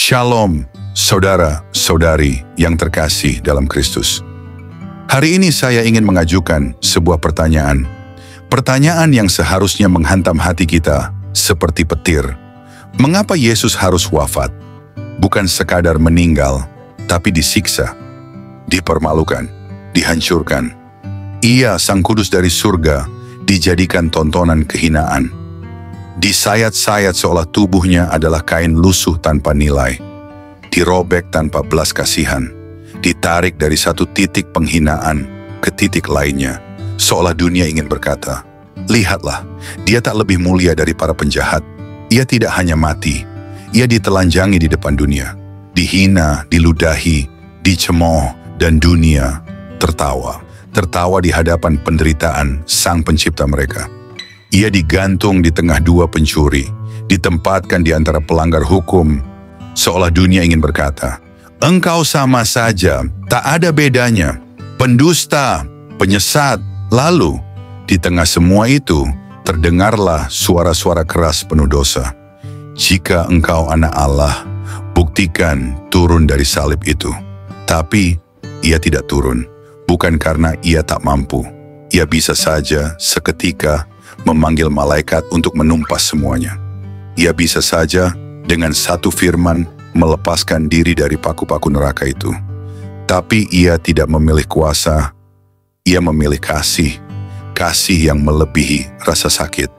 Shalom, saudara-saudari yang terkasih dalam Kristus. Hari ini saya ingin mengajukan sebuah pertanyaan. Pertanyaan yang seharusnya menghantam hati kita seperti petir. Mengapa Yesus harus wafat? Bukan sekadar meninggal, tapi disiksa, dipermalukan, dihancurkan. Ia, Sang Kudus dari surga, dijadikan tontonan kehinaan. Disayat-sayat seolah tubuhnya adalah kain lusuh tanpa nilai. Dirobek tanpa belas kasihan. Ditarik dari satu titik penghinaan ke titik lainnya. Seolah dunia ingin berkata, lihatlah, dia tak lebih mulia dari para penjahat. Ia tidak hanya mati, ia ditelanjangi di depan dunia. Dihina, diludahi, dicemooh, dan dunia tertawa. Tertawa di hadapan penderitaan Sang Pencipta mereka. Ia digantung di tengah dua pencuri, ditempatkan di antara pelanggar hukum, seolah dunia ingin berkata, engkau sama saja, tak ada bedanya, pendusta, penyesat. Lalu, di tengah semua itu, terdengarlah suara-suara keras penuh dosa. Jika engkau anak Allah, buktikan turun dari salib itu. Tapi, ia tidak turun, bukan karena ia tak mampu. Ia bisa saja seketika memanggil malaikat untuk menumpas semuanya. Ia bisa saja dengan satu firman melepaskan diri dari paku-paku neraka itu. Tapi ia tidak memilih kuasa, ia memilih kasih. Kasih yang melebihi rasa sakit.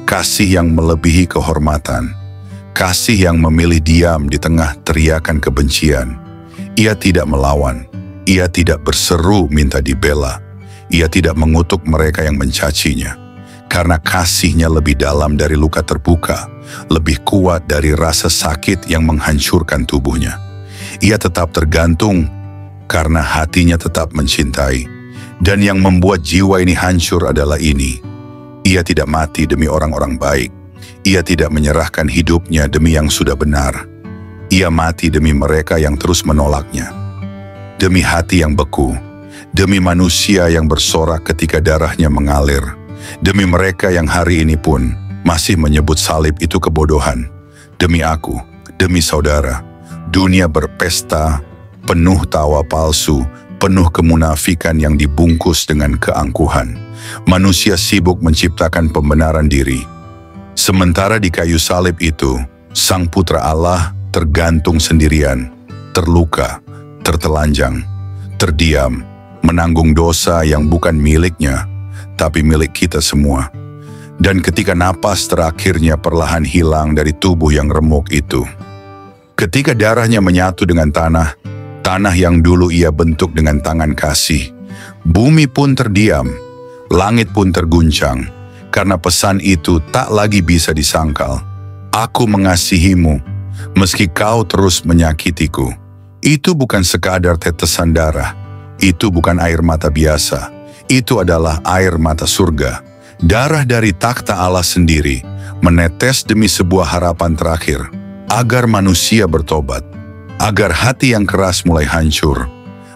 Kasih yang melebihi kehormatan. Kasih yang memilih diam di tengah teriakan kebencian. Ia tidak melawan, ia tidak berseru minta dibela. Ia tidak mengutuk mereka yang mencacinya. Karena kasihnya lebih dalam dari luka terbuka, lebih kuat dari rasa sakit yang menghancurkan tubuhnya. Ia tetap tergantung karena hatinya tetap mencintai. Dan yang membuat jiwa ini hancur adalah ini. Ia tidak mati demi orang-orang baik. Ia tidak menyerahkan hidupnya demi yang sudah benar. Ia mati demi mereka yang terus menolaknya. Demi hati yang beku. Demi manusia yang bersorak ketika darahnya mengalir. Demi mereka yang hari ini pun masih menyebut salib itu kebodohan. Demi aku, demi saudara, dunia berpesta, penuh tawa palsu, penuh kemunafikan yang dibungkus dengan keangkuhan. Manusia sibuk menciptakan pembenaran diri. Sementara di kayu salib itu, Sang Putra Allah tergantung sendirian, terluka, tertelanjang, terdiam, menanggung dosa yang bukan miliknya, tapi milik kita semua. Dan ketika napas terakhirnya perlahan hilang dari tubuh yang remuk itu, ketika darahnya menyatu dengan tanah, tanah yang dulu ia bentuk dengan tangan kasih, bumi pun terdiam, langit pun terguncang, karena pesan itu tak lagi bisa disangkal. Aku mengasihimu, meski kau terus menyakitiku. Itu bukan sekadar tetesan darah, itu bukan air mata biasa. Itu adalah air mata surga, darah dari takhta Allah sendiri, menetes demi sebuah harapan terakhir, agar manusia bertobat, agar hati yang keras mulai hancur,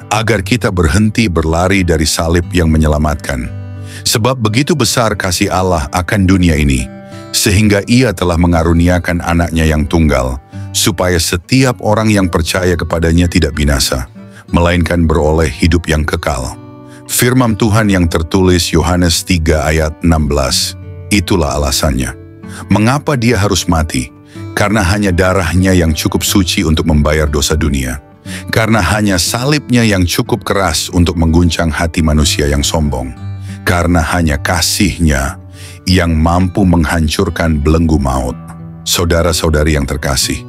agar kita berhenti berlari dari salib yang menyelamatkan. Sebab begitu besar kasih Allah akan dunia ini, sehingga Ia telah mengaruniakan anaknya yang tunggal, supaya setiap orang yang percaya kepadanya tidak binasa, melainkan beroleh hidup yang kekal. Firman Tuhan yang tertulis Yohanes 3 ayat 16, itulah alasannya. Mengapa dia harus mati? Karena hanya darahnya yang cukup suci untuk membayar dosa dunia. Karena hanya salibnya yang cukup keras untuk mengguncang hati manusia yang sombong. Karena hanya kasihnya yang mampu menghancurkan belenggu maut. Saudara-saudari yang terkasih,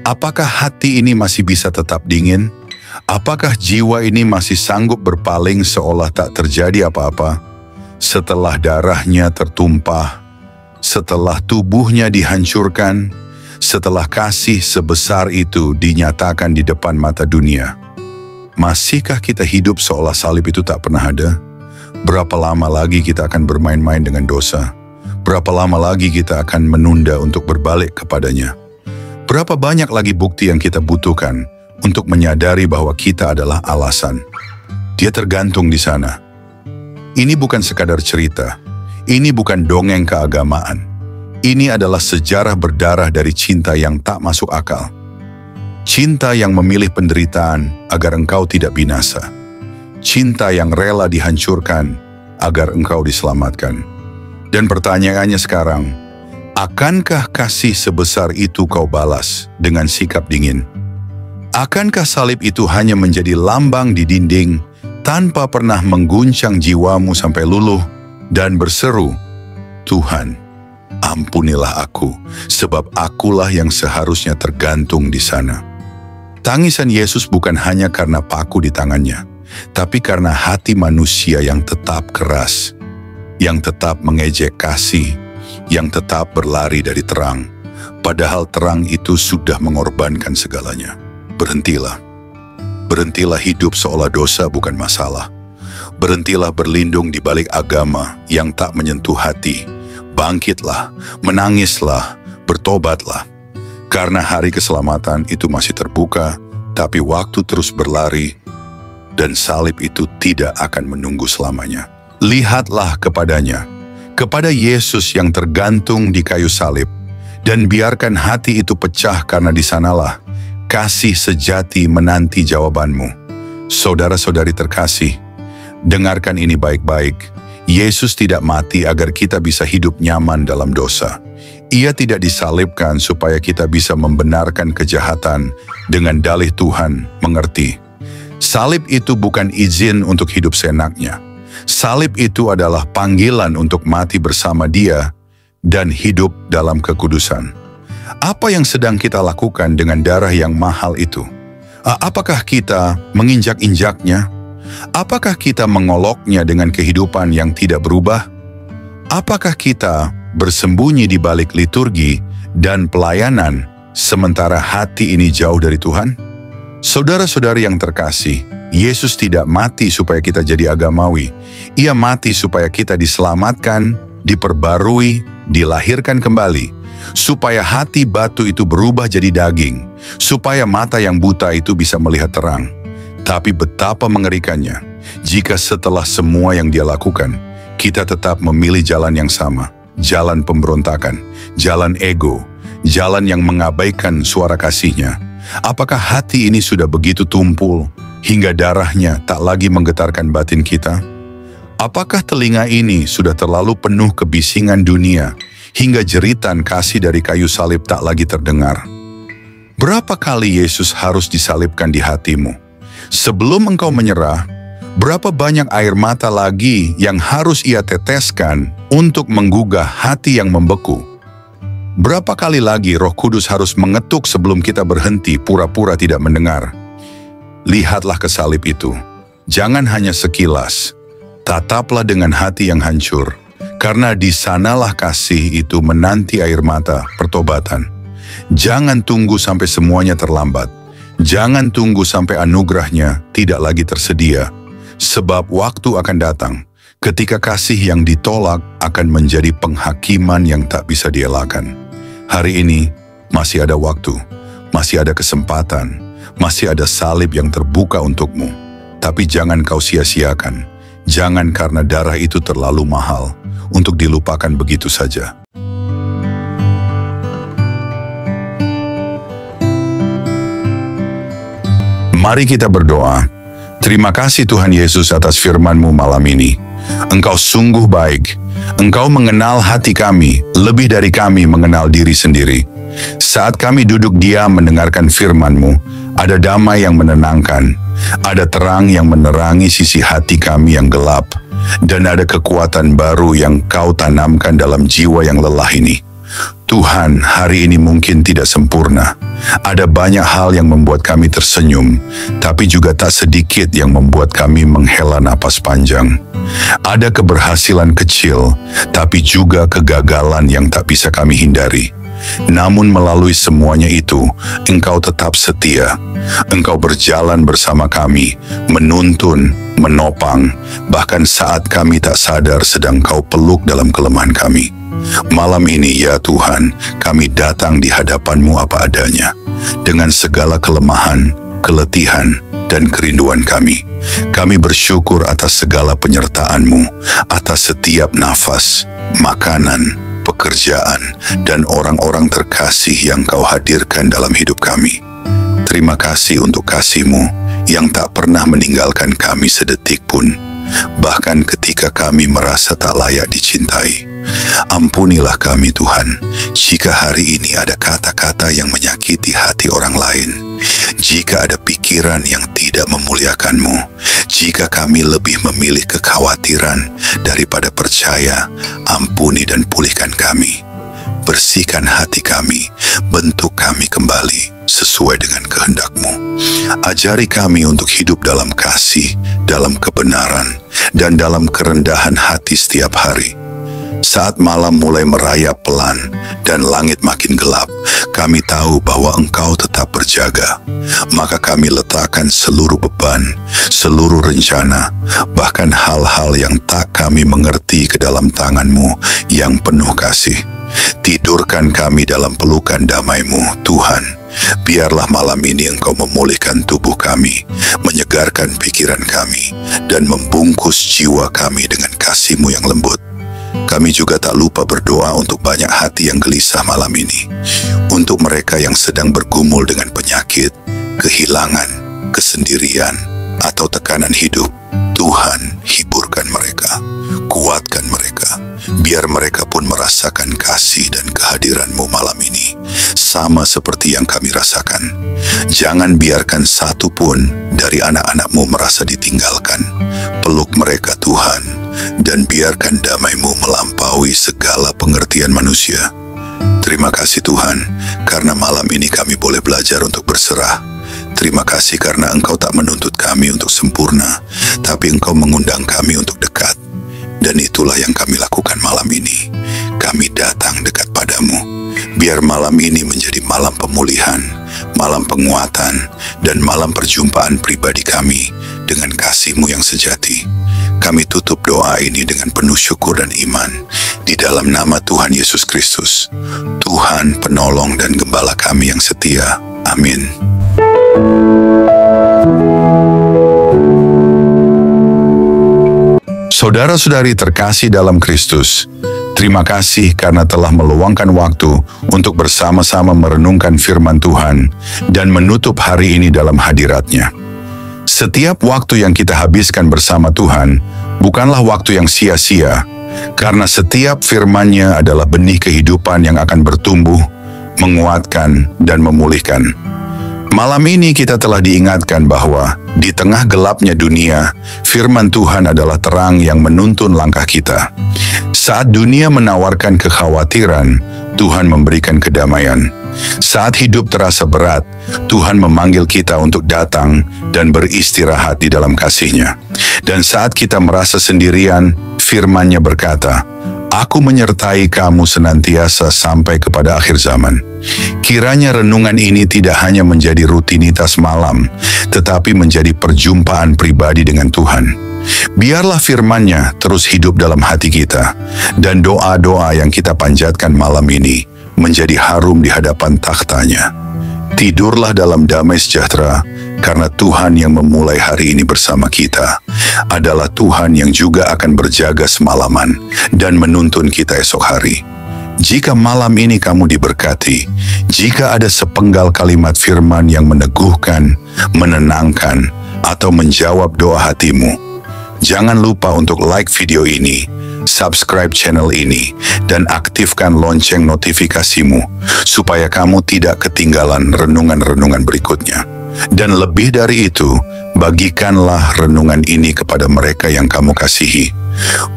apakah hati ini masih bisa tetap dingin? Apakah jiwa ini masih sanggup berpaling seolah tak terjadi apa-apa? Setelah darahnya tertumpah, setelah tubuhnya dihancurkan, setelah kasih sebesar itu dinyatakan di depan mata dunia, masihkah kita hidup seolah salib itu tak pernah ada? Berapa lama lagi kita akan bermain-main dengan dosa? Berapa lama lagi kita akan menunda untuk berbalik kepadanya? Berapa banyak lagi bukti yang kita butuhkan untuk menyadari bahwa kita adalah alasan? Dia tergantung di sana. Ini bukan sekadar cerita. Ini bukan dongeng keagamaan. Ini adalah sejarah berdarah dari cinta yang tak masuk akal. cinta yang memilih penderitaan agar engkau tidak binasa, cinta yang rela dihancurkan agar engkau diselamatkan. Dan pertanyaannya sekarang, akankah kasih sebesar itu kau balas dengan sikap dingin? Akankah salib itu hanya menjadi lambang di dinding tanpa pernah mengguncang jiwamu sampai luluh dan berseru, Tuhan, ampunilah aku, sebab akulah yang seharusnya tergantung di sana. Tangisan Yesus bukan hanya karena paku di tangannya, tapi karena hati manusia yang tetap keras, yang tetap mengejek kasih, yang tetap berlari dari terang, padahal terang itu sudah mengorbankan segalanya. Berhentilah. Berhentilah hidup seolah dosa bukan masalah. Berhentilah berlindung di balik agama yang tak menyentuh hati. Bangkitlah, menangislah, bertobatlah. Karena hari keselamatan itu masih terbuka, tapi waktu terus berlari, dan salib itu tidak akan menunggu selamanya. Lihatlah kepadanya, kepada Yesus yang tergantung di kayu salib, dan biarkan hati itu pecah karena di sanalah kasih sejati menanti jawabanmu. Saudara-saudari terkasih, dengarkan ini baik-baik. Yesus tidak mati agar kita bisa hidup nyaman dalam dosa. Ia tidak disalibkan supaya kita bisa membenarkan kejahatan dengan dalih Tuhan mengerti. Salib itu bukan izin untuk hidup seenaknya. Salib itu adalah panggilan untuk mati bersama Dia dan hidup dalam kekudusan. Apa yang sedang kita lakukan dengan darah yang mahal itu? Apakah kita menginjak-injaknya? Apakah kita mengoloknya dengan kehidupan yang tidak berubah? Apakah kita bersembunyi di balik liturgi dan pelayanan sementara hati ini jauh dari Tuhan? Saudara-saudari yang terkasih, Yesus tidak mati supaya kita jadi agamawi. Ia mati supaya kita diselamatkan, diperbarui, dilahirkan kembali. Supaya hati batu itu berubah jadi daging, supaya mata yang buta itu bisa melihat terang. Tapi betapa mengerikannya jika setelah semua yang Dia lakukan, kita tetap memilih jalan yang sama, jalan pemberontakan, jalan ego, jalan yang mengabaikan suara kasih-Nya. Apakah hati ini sudah begitu tumpul hingga darahnya tak lagi menggetarkan batin kita? Apakah telinga ini sudah terlalu penuh kebisingan dunia hingga jeritan kasih dari kayu salib tak lagi terdengar? Berapa kali Yesus harus disalibkan di hatimu? Sebelum engkau menyerah, berapa banyak air mata lagi yang harus Ia teteskan untuk menggugah hati yang membeku? Berapa kali lagi Roh Kudus harus mengetuk sebelum kita berhenti pura-pura tidak mendengar? Lihatlah ke salib itu. Jangan hanya sekilas. Tataplah dengan hati yang hancur. Karena di sanalah kasih itu menanti air mata pertobatan. Jangan tunggu sampai semuanya terlambat. Jangan tunggu sampai anugerahnya tidak lagi tersedia. Sebab waktu akan datang ketika kasih yang ditolak akan menjadi penghakiman yang tak bisa dielakkan. Hari ini masih ada waktu, masih ada kesempatan, masih ada salib yang terbuka untukmu. Tapi jangan kau sia-siakan. Jangan karena darah itu terlalu mahal untuk dilupakan begitu saja. Mari kita berdoa. Terima kasih Tuhan Yesus atas firman-Mu malam ini. Engkau sungguh baik. Engkau mengenal hati kami lebih dari kami mengenal diri sendiri. Saat kami duduk diam mendengarkan firman-Mu, ada damai yang menenangkan, ada terang yang menerangi sisi hati kami yang gelap, dan ada kekuatan baru yang Kau tanamkan dalam jiwa yang lelah ini. Tuhan, hari ini mungkin tidak sempurna. Ada banyak hal yang membuat kami tersenyum, tapi juga tak sedikit yang membuat kami menghela napas panjang. Ada keberhasilan kecil, tapi juga kegagalan yang tak bisa kami hindari. Namun melalui semuanya itu, Engkau tetap setia. Engkau berjalan bersama kami, menuntun, menopang, bahkan saat kami tak sadar sedang Kau peluk dalam kelemahan kami. Malam ini ya Tuhan, kami datang di hadapan-Mu apa adanya, dengan segala kelemahan, keletihan, dan kerinduan kami. Kami bersyukur atas segala penyertaan-Mu, atas setiap nafas, makanan, pekerjaan, dan orang-orang terkasih yang Kau hadirkan dalam hidup kami. Terima kasih untuk kasih-Mu yang tak pernah meninggalkan kami sedetik pun, bahkan ketika kami merasa tak layak dicintai. Ampunilah kami Tuhan, jika hari ini ada kata-kata yang menyakiti hati orang lain, jika ada pikiran yang tidak memuliakan-Mu, jika kami lebih memilih kekhawatiran daripada percaya. Ampuni dan pulihkan kami. Bersihkan hati kami, bentuk kami kembali sesuai dengan kehendak-Mu. Ajari kami untuk hidup dalam kasih, dalam kebenaran, dan dalam kerendahan hati setiap hari. Saat malam mulai merayap pelan dan langit makin gelap, kami tahu bahwa Engkau tetap berjaga. Maka kami letakkan seluruh beban, seluruh rencana, bahkan hal-hal yang tak kami mengerti ke dalam tangan-Mu yang penuh kasih. Tidurkan kami dalam pelukan damai-Mu, Tuhan. Biarlah malam ini Engkau memulihkan tubuh kami, menyegarkan pikiran kami, dan membungkus jiwa kami dengan kasih-Mu yang lembut. Kami juga tak lupa berdoa untuk banyak hati yang gelisah malam ini. Untuk mereka yang sedang bergumul dengan penyakit, kehilangan, kesendirian, atau tekanan hidup. Tuhan, hiburkan mereka, kuatkan mereka, biar mereka pun merasakan kasih dan kehadiran-Mu malam ini, sama seperti yang kami rasakan. Jangan biarkan satu pun dari anak-anak-Mu merasa ditinggalkan. Peluk mereka Tuhan, dan biarkan damai-Mu melampaui segala pengertian manusia. Terima kasih Tuhan, karena malam ini kami boleh belajar untuk berserah. Terima kasih karena Engkau tak menuntut kami untuk sempurna, tapi Engkau mengundang kami untuk dekat. Dan itulah yang kami lakukan malam ini. Kami datang dekat padamu. Biar malam ini menjadi malam pemulihan, malam penguatan, dan malam perjumpaan pribadi kami dengan kasih-Mu yang sejati. Kami tutup doa ini dengan penuh syukur dan iman, di dalam nama Tuhan Yesus Kristus, Tuhan, penolong dan gembala kami yang setia. Amin. Saudara-saudari terkasih dalam Kristus, terima kasih karena telah meluangkan waktu untuk bersama-sama merenungkan firman Tuhan dan menutup hari ini dalam hadirat-Nya. Setiap waktu yang kita habiskan bersama Tuhan bukanlah waktu yang sia-sia, karena setiap firman-Nya adalah benih kehidupan yang akan bertumbuh, menguatkan, dan memulihkan. Malam ini kita telah diingatkan bahwa di tengah gelapnya dunia, firman Tuhan adalah terang yang menuntun langkah kita. Saat dunia menawarkan kekhawatiran, Tuhan memberikan kedamaian. Saat hidup terasa berat, Tuhan memanggil kita untuk datang dan beristirahat di dalam kasih-Nya. Dan saat kita merasa sendirian, firman-Nya berkata, Aku menyertai kamu senantiasa sampai kepada akhir zaman. Kiranya renungan ini tidak hanya menjadi rutinitas malam, tetapi menjadi perjumpaan pribadi dengan Tuhan. Biarlah firman-Nya terus hidup dalam hati kita, dan doa-doa yang kita panjatkan malam ini menjadi harum di hadapan takhta-Nya. Tidurlah dalam damai sejahtera, karena Tuhan yang memulai hari ini bersama kita adalah Tuhan yang juga akan berjaga semalaman dan menuntun kita esok hari. Jika malam ini kamu diberkati, jika ada sepenggal kalimat firman yang meneguhkan, menenangkan, atau menjawab doa hatimu, jangan lupa untuk like video ini, subscribe channel ini, dan aktifkan lonceng notifikasimu supaya kamu tidak ketinggalan renungan-renungan berikutnya. Dan lebih dari itu, bagikanlah renungan ini kepada mereka yang kamu kasihi.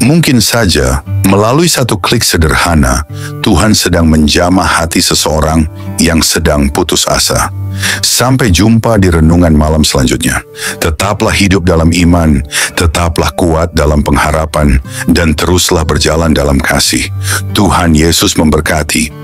Mungkin saja, melalui satu klik sederhana, Tuhan sedang menjamah hati seseorang yang sedang putus asa. Sampai jumpa di renungan malam selanjutnya. Tetaplah hidup dalam iman, tetaplah kuat dalam pengharapan, dan teruslah berjalan dalam kasih. Tuhan Yesus memberkati.